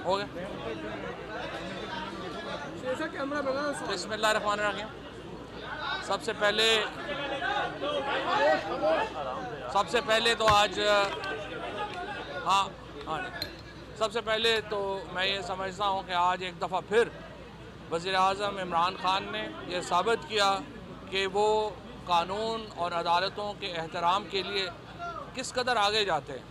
हो गया। बिस्मिल्लाहिर्रहमानिर्रहीम। सबसे पहले तो आज सबसे पहले तो मैं ये समझता हूँ कि आज एक दफ़ा फिर वज़ीर-ए-आज़म इमरान खान ने यह साबित किया कि वो कानून और अदालतों के एहतराम के लिए किस कदर आगे जाते हैं।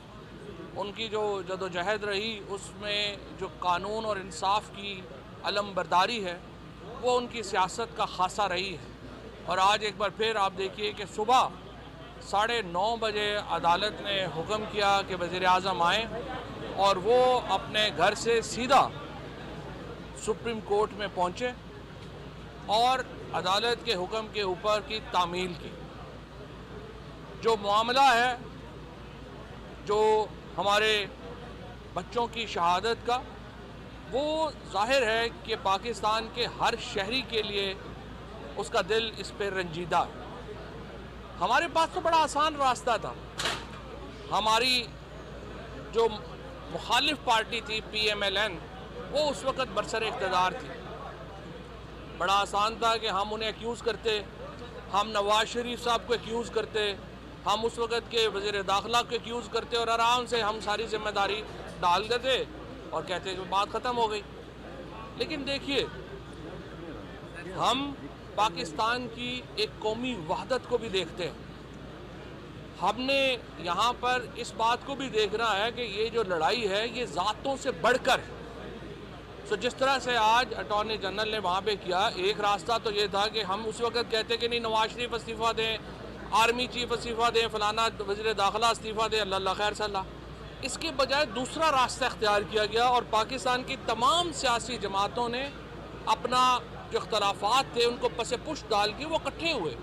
उनकी जो जदोजहद रही उसमें जो कानून और इंसाफ की अलमबरदारी है वो उनकी सियासत का खासा रही है। और आज एक बार फिर आप देखिए कि सुबह 9:30 बजे अदालत ने हुक्म किया कि वज़ीर-ए-आज़म आएँ और वो अपने घर से सीधा सुप्रीम कोर्ट में पहुँचे और अदालत के हुक्म के ऊपर की तामील की। जो मामला है जो हमारे बच्चों की शहादत का, वो जाहिर है कि पाकिस्तान के हर शहरी के लिए उसका दिल इस पर रंजीदा है। हमारे पास तो बड़ा आसान रास्ता था। हमारी जो मुखालिफ पार्टी थी PMLN, वो उस वक़्त बरसर इक़्तिदार थी। बड़ा आसान था कि हम उन्हें एक्यूज़ करते, हम नवाज शरीफ साहब को एक्यूज़ करते, हम उस वक़्त के वज़ीर दाखिला को एक्यूज़ करते और आराम से हम सारी जिम्मेदारी डाल देते और कहते कि बात ख़त्म हो गई। लेकिन देखिए, हम पाकिस्तान की एक कौमी वहदत को भी देखते हैं। हमने यहाँ पर इस बात को भी देखना है कि ये जो लड़ाई है ये ज़ातों से बढ़कर है। तो जिस तरह से आज अटॉर्नी जनरल ने वहाँ पे किया, एक रास्ता तो ये था कि हम उस वक़्त कहते कि नहीं नवाज शरीफ इस्तीफ़ा दें, आर्मी चीफ इस्तीफ़ा दें, फ़लाना वज़ीर दाखिला इस्तीफ़ा दें, अल्लाह खैर सल्लाह। इसके बजाय दूसरा रास्ता इख्तियार किया गया और पाकिस्तान की तमाम सियासी जमातों ने अपना जो इख्तलाफात थे उनको पसे पुश डाल के वो इकट्ठे हुए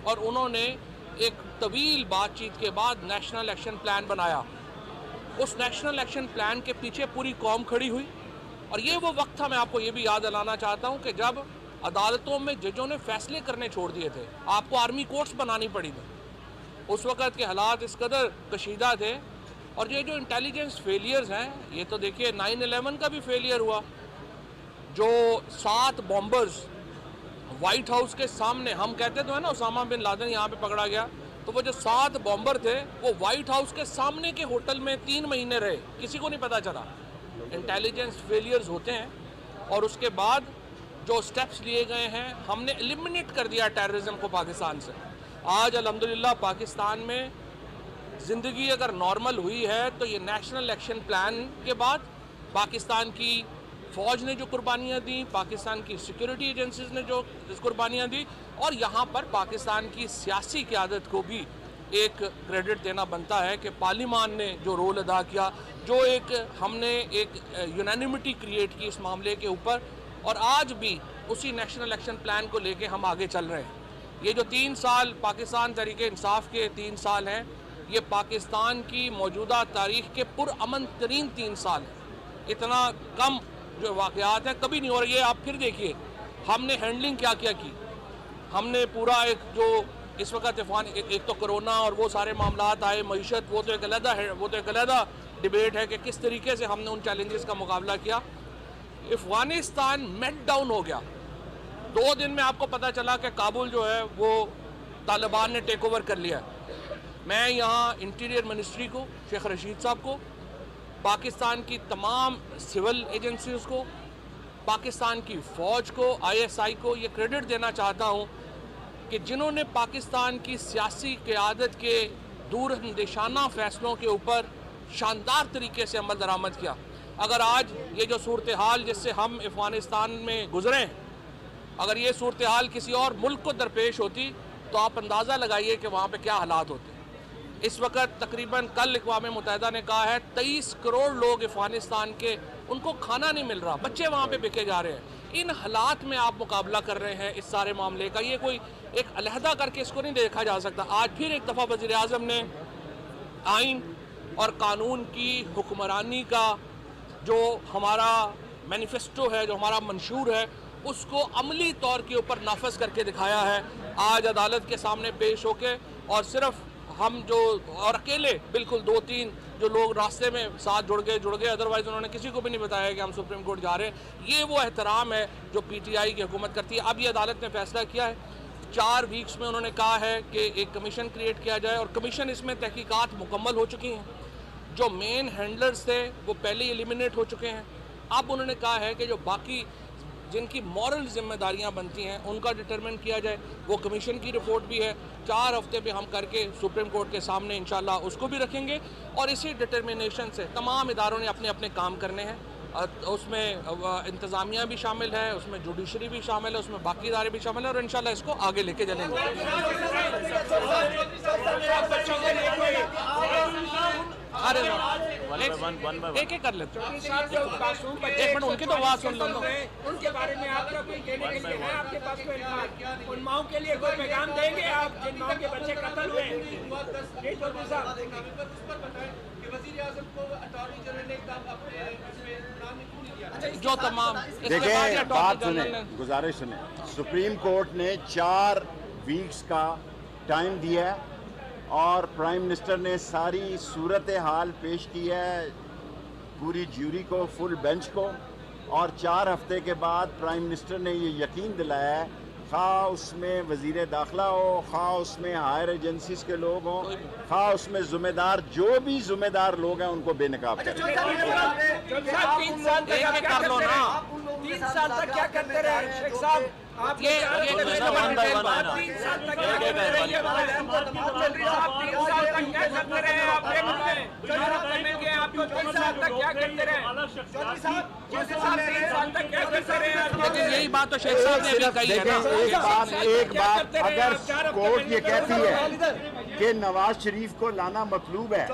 और उन्होंने एक तवील बातचीत के बाद नेशनल एक्शन प्लान बनाया। उस नेशनल एक्शन प्लान के पीछे पूरी कौम खड़ी हुई और ये वो वक्त था, मैं आपको ये भी याद दिलाना चाहता हूँ कि जब अदालतों में जजों ने फैसले करने छोड़ दिए थे, आपको आर्मी कोर्ट्स बनानी पड़ी थी। उस वक़्त के हालात इस कदर कशीदा थे। और ये जो इंटेलिजेंस फेलियर्स हैं, ये तो देखिए 9/11 का भी फेलियर हुआ। जो 7 बॉम्बर्स वाइट हाउस के सामने, हम कहते तो है ना उसामा बिन लादेन यहाँ पे पकड़ा गया, तो वो जो 7 बॉम्बर थे वो वाइट हाउस के सामने के होटल में 3 महीने रहे, किसी को नहीं पता चला। इंटेलिजेंस फेलियर्स होते हैं। और उसके बाद जो स्टेप्स लिए गए हैं, हमने एलिमिनेट कर दिया टेररिज्म को पाकिस्तान से। आज अल्हम्दुलिल्लाह पाकिस्तान में ज़िंदगी अगर नॉर्मल हुई है तो ये नेशनल एक्शन प्लान के बाद पाकिस्तान की फ़ौज ने जो कुर्बानियाँ दी, पाकिस्तान की सिक्योरिटी एजेंसीज़ ने जो कुर्बानियाँ दी, और यहाँ पर पाकिस्तान की सियासी क़यादत को भी एक क्रेडिट देना बनता है कि पार्लिमान ने जो रोल अदा किया, जो हमने एक यूनानिमिटी क्रिएट की इस मामले के ऊपर, और आज भी उसी नेशनल एक्शन प्लान को लेके हम आगे चल रहे हैं। ये जो 3 साल पाकिस्तान तहरीक इंसाफ के 3 साल हैं, ये पाकिस्तान की मौजूदा तारीख़ के पुरअमन तरीन 3 साल हैं। इतना कम जो वाक़यात हैं कभी नहीं हो रही है। आप फिर देखिए हमने हैंडलिंग क्या क्या की। हमने पूरा एक जो इस वक्त एक तो कोरोना और वो सारे मामलात आए, मईशत, वो तो एक अलहदा डिबेट है कि किस तरीके से हमने उन चैलेंजेस का मुकाबला किया। अफ़गानिस्तान मेल्ट डाउन हो गया। 2 दिन में आपको पता चला कि काबुल जो है वो तालिबान ने टेक ओवर कर लिया। मैं यहाँ इंटीरियर मिनिस्ट्री को, शेख रशीद साहब को, पाकिस्तान की तमाम सिविल एजेंसीज़ को, पाकिस्तान की फ़ौज को, ISI को ये क्रेडिट देना चाहता हूँ कि जिन्होंने पाकिस्तान की सियासी क़यादत के दूरअंदेशाना फ़ैसलों के ऊपर शानदार तरीके से अमल दरामद किया। अगर आज ये जो सूरत हाल जिससे हम अफ़गानिस्तान में गुज़रे हैं, अगर ये सूरत हाल किसी और मुल्क को दरपेश होती तो आप अंदाज़ा लगाइए कि वहाँ पे क्या हालात होते। इस वक्त तकरीबन कल अक़वाम मुत्तहिदा ने कहा है 23 करोड़ लोग अफ़गानिस्तान के, उनको खाना नहीं मिल रहा, बच्चे वहाँ पे बिके जा रहे हैं। इन हालात में आप मुकाबला कर रहे हैं इस सारे मामले का। ये कोई एक अलहदा करके इसको नहीं देखा जा सकता। आज फिर एक दफ़ा वज़ीर-ए-आज़म ने आइन और कानून की हुक्मरानी का जो हमारा मैनिफेस्टो है, जो हमारा मंशूर है, उसको अमली तौर के ऊपर नाफज करके दिखाया है। आज अदालत के सामने पेश होके और सिर्फ हम जो और अकेले बिल्कुल 2-3 जो लोग रास्ते में साथ जुड़ गए, अदरवाइज़ उन्होंने किसी को भी नहीं बताया कि हम सुप्रीम कोर्ट जा रहे हैं। ये वो एहतराम है जो PTI की हुकूमत करती है। अब ये अदालत ने फैसला किया है, 4 वीक्स में उन्होंने कहा है कि एक कमीशन क्रिएट किया जाए, और कमीशन इसमें तहकीकात मुकम्मल हो चुकी हैं। जो मेन हैंडलर्स थे वो पहले ही एलिमिनेट हो चुके हैं। अब उन्होंने कहा है कि जो बाकी जिनकी मॉरल जिम्मेदारियां बनती हैं उनका डिटरमिन किया जाए। वो कमीशन की रिपोर्ट भी है, 4 हफ्ते पे हम करके सुप्रीम कोर्ट के सामने इंशाल्लाह उसको भी रखेंगे, और इसी डिटर्मिनेशन से तमाम इदारों ने अपने अपने काम करने हैं। उसमें इंतज़ामिया भी शामिल है, उसमें जुडिशरी भी शामिल है, उसमें बाकी इदारे भी शामिल है, और इंशाल्लाह इसको आगे लेके चलेंगे। अरे एक एक कर लेते हैं, 1 मिनट उनकी तो आवाज़ सुन लो। उनके बारे में आपका कोई कहने के लिए है आपके पास कोई इल्जाम? उन माओं के लिए कोई पैगाम देंगे आप जिन माओं के बच्चे कत्ल हुए? जो तमाम देखिए, बात सुने, गुजारिश सुने। सुप्रीम कोर्ट ने 4 वीक्स का टाइम दिया है और प्राइम मिनिस्टर ने सारी सूरत हाल पेश की है पूरी ज्यूरी को, फुल बेंच को, और 4 हफ्ते के बाद प्राइम मिनिस्टर ने ये यकीन दिलाया है, खा उसमें वज़ीर दाखिला हो, खा उसमें हायर एजेंसीज के लोग हों, खा उसमें ज़िम्मेदार जो भी ज़िम्मेदार लोग हैं उनको बेनकाब करें। 3 साल तक क्या करते रहे शेख साहब? आप ये 3 साल तक क्या करते रहे? आपको 3 साल तक क्या करते रहे? लेकिन यही बात तो शेख साहब ने भी कही है ना। एक बात अगर कोर्ट ये कहती है कि नवाज शरीफ को लाना मतलूब है,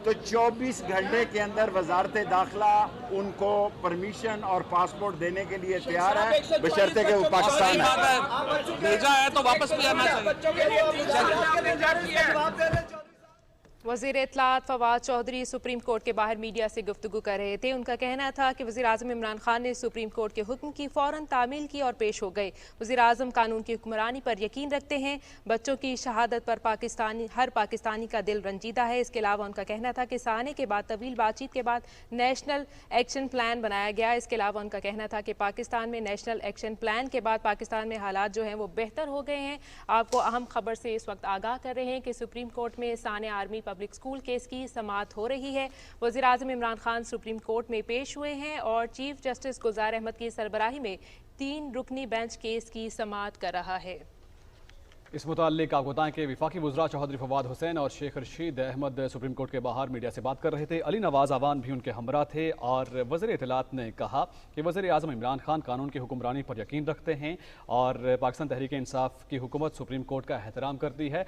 तो 24 घंटे के अंदर वजारत दाखिला उनको परमिशन और पासपोर्ट देने के लिए तैयार है, बशर्ते कि वो पाकिस्तान भेजा है तो वापस भी आना चाहिए। वज़ीर इत्तलात फवाद चौधरी सुप्रीम कोर्ट के बाहर मीडिया से गुफ्तगू कर रहे थे। उनका कहना था कि वज़ीर आज़म इमरान खान ने सुप्रीम कोर्ट के हुक्म की फ़ौरन तामील की और पेश हो गए। वज़ीर आज़म कानून की हुक्मरानी पर यकीन रखते हैं। बच्चों की शहादत पर हर पाकिस्तानी का दिल रंजीदा है। इसके अलावा उनका कहना था कि साने के बाद तवील बातचीत के बाद नेशनल एक्शन प्लान बनाया गया। इसके अलावा उनका कहना था कि पाकिस्तान में नेशनल एक्शन प्लान के बाद पाकिस्तान में हालात जो हैं वो बेहतर हो गए हैं। आपको अहम खबर से इस वक्त आगाह कर रहे हैं कि सुप्रीम कोर्ट में साने आर्मी पब्लिक स्कूल केस की समाअत हो रही है। वज़ीर आज़म इमरान खान सुप्रीम कोर्ट में पेश हुए हैं और चीफ जस्टिस गुलजार अहमद की सरबराही में 3 रुकनी बेंच केस की समाअत कर रहा है। इस मुताल्लिक आपको बताएं कि वफाकी वज़रा चौधरी फवाद हुसैन और शेख रशीद अहमद सुप्रीम कोर्ट के बाहर मीडिया से बात कर रहे थे। अली नवाज आवान भी उनके हमरा थे और वज़ीर इत्तलात ने कहा कि वज़ीर आज़म इमरान खान कानून की हुक्मरानी पर यकीन रखते हैं और पाकिस्तान तहरीक इंसाफ की हुकूमत सुप्रीम कोर्ट का एहतराम करती है।